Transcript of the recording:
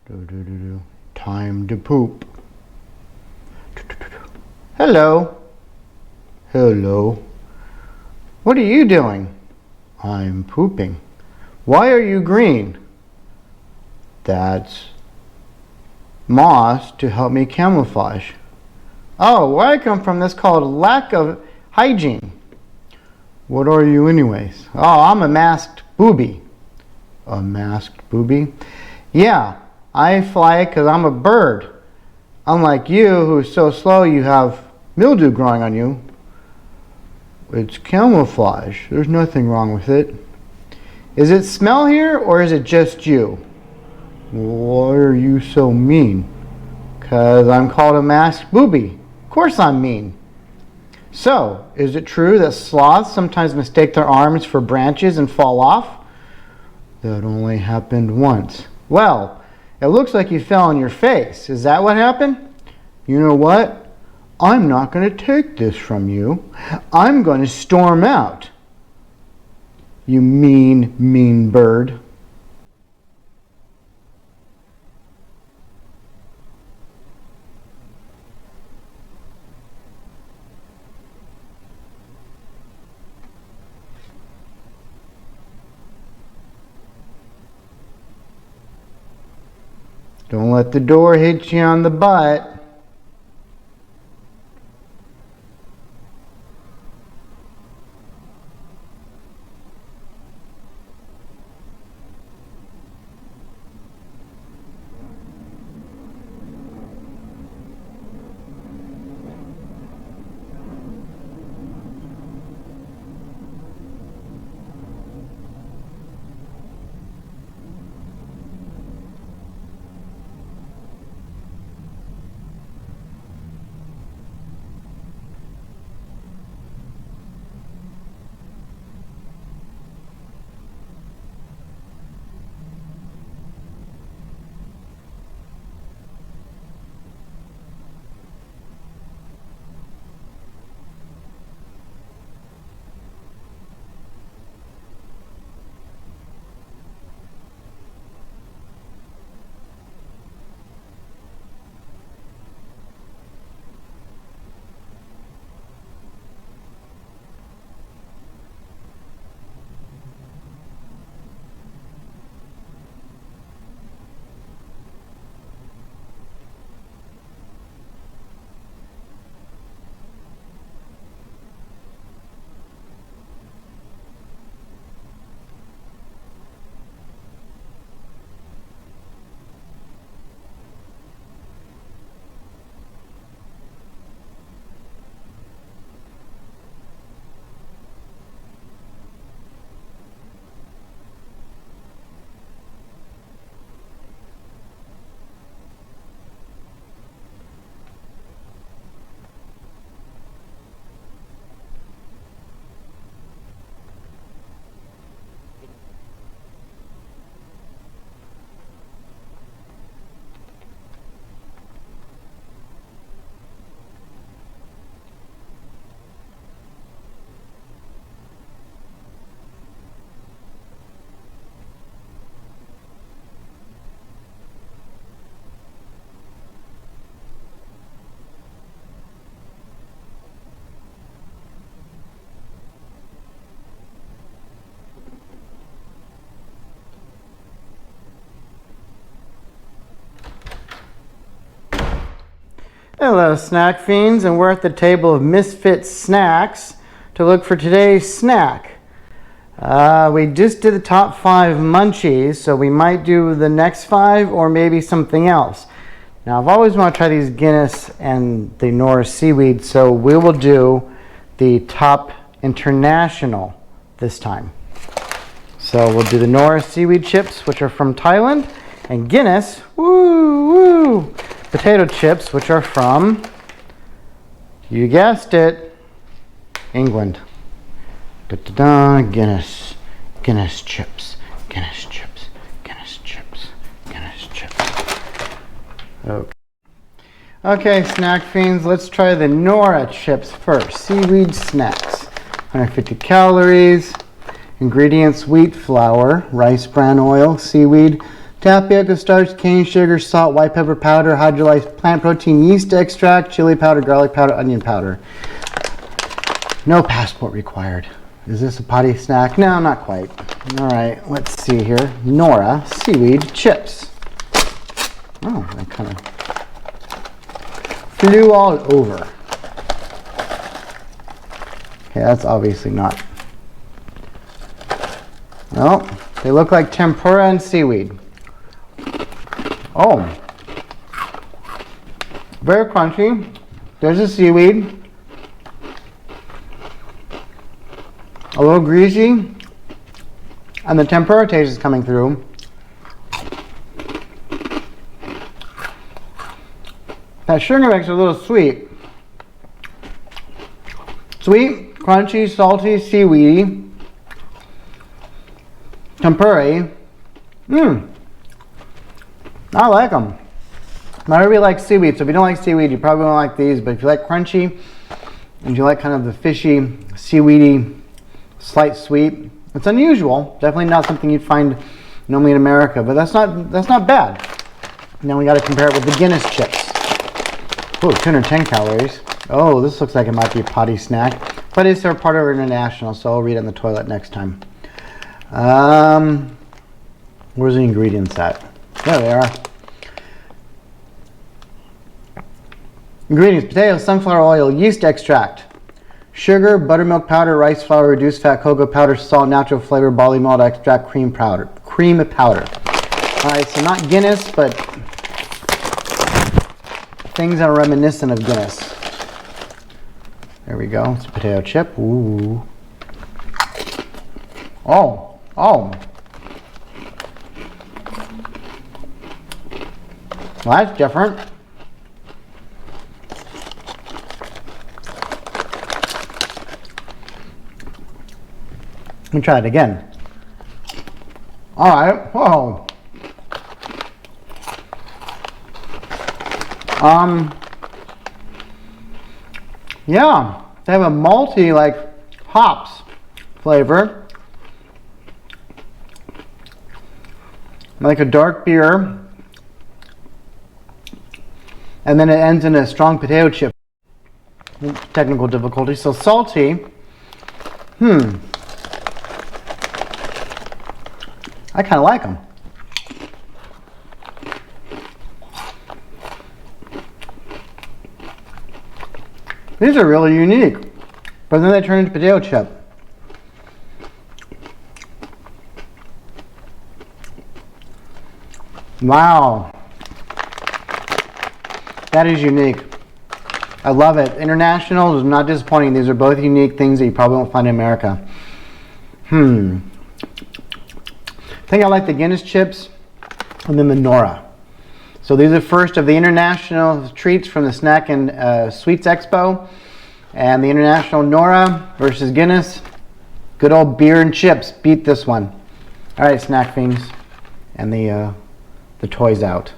Time to poop. Hello. Hello. What are you doing? I'm pooping. Why are you green? That's moss to help me camouflage. Oh, where I come from, that's called lack of hygiene. What are you anyways? Oh, I'm a masked booby. A masked booby? Yeah, I fly because I'm a bird. Unlike you, who's so slow you have mildew growing on you. It's camouflage. There's nothing wrong with it. Is it smell here, or is it just you? Why are you so mean? 'Cause I'm called a masked booby. Of course I'm mean. So, is it true that sloths sometimes mistake their arms for branches and fall off? That only happened once. Well, it looks like you fell on your face. Is that what happened? You know what? I'm not going to take this from you. I'm going to storm out. You mean, mean bird. Don't let the door hit you on the butt. Hello, snack fiends, and we're at the table of misfit snacks to look for today's snack. We just did the top 5 munchies, so we might do the next 5 or maybe something else. Now, I've always wanted to try these Guinness and the Nora Seaweed, so we will do the top international this time. So we'll do the Nora Seaweed chips, which are from Thailand, and Guinness, potato chips, which are from, you guessed it, England. Guinness chips, Guinness chips, Guinness chips, Guinness chips. Okay, snack fiends, let's try the Nora chips first. Seaweed snacks, 150 calories. Ingredients: wheat flour, rice bran oil, seaweed, Tapioca starch, cane sugar, salt, white pepper powder, hydrolyzed plant protein, yeast extract, chili powder, garlic powder, onion powder. No passport required. Is this a potty snack? No, not quite. All right, let's see here. Nora Seaweed chips. Oh, they kind of flew all over. Okay, that's obviously not. No, they look like tempura and seaweed. Oh, very crunchy. There's the seaweed. A little greasy. And the tempura taste is coming through. That sugar makes it a little sweet. Sweet, crunchy, salty, seaweedy. Tempura. I like them. Not everybody likes seaweed, so if you don't like seaweed, you probably won't like these. But if you like crunchy, and you like kind of the fishy, seaweedy, slight sweet, it's unusual. Definitely not something you'd find normally in America, but that's not bad. Now we got to compare it with the Guinness chips. Oh, 210 calories. Oh, this looks like it might be a potty snack, but it's part of our international, so I'll read it on the toilet next time. Where's the ingredients at? There they are. Ingredients: potato, sunflower oil, yeast extract, sugar, buttermilk powder, rice flour, reduced fat cocoa powder, salt, natural flavor, barley malt extract, cream powder. All right, so not Guinness, but things that are reminiscent of Guinness. There we go. It's a potato chip. Ooh. Oh. Well, that's different. Let me try it again. All right. Whoa. Yeah, they have a malty, like hops flavor, like a dark beer, and then it ends in a strong potato chip. Technical difficulty. So salty. I kind of like them. These are really unique, but then they turn into potato chip. Wow. That is unique. I love it. International is not disappointing. These are both unique things that you probably won't find in America. I think I like the Guinness chips and then the Nora. So these are first of the international treats from the Snack and Sweets Expo. And the international Nora versus Guinness. Good old beer and chips beat this one. All right, snack fiends. And the toys out.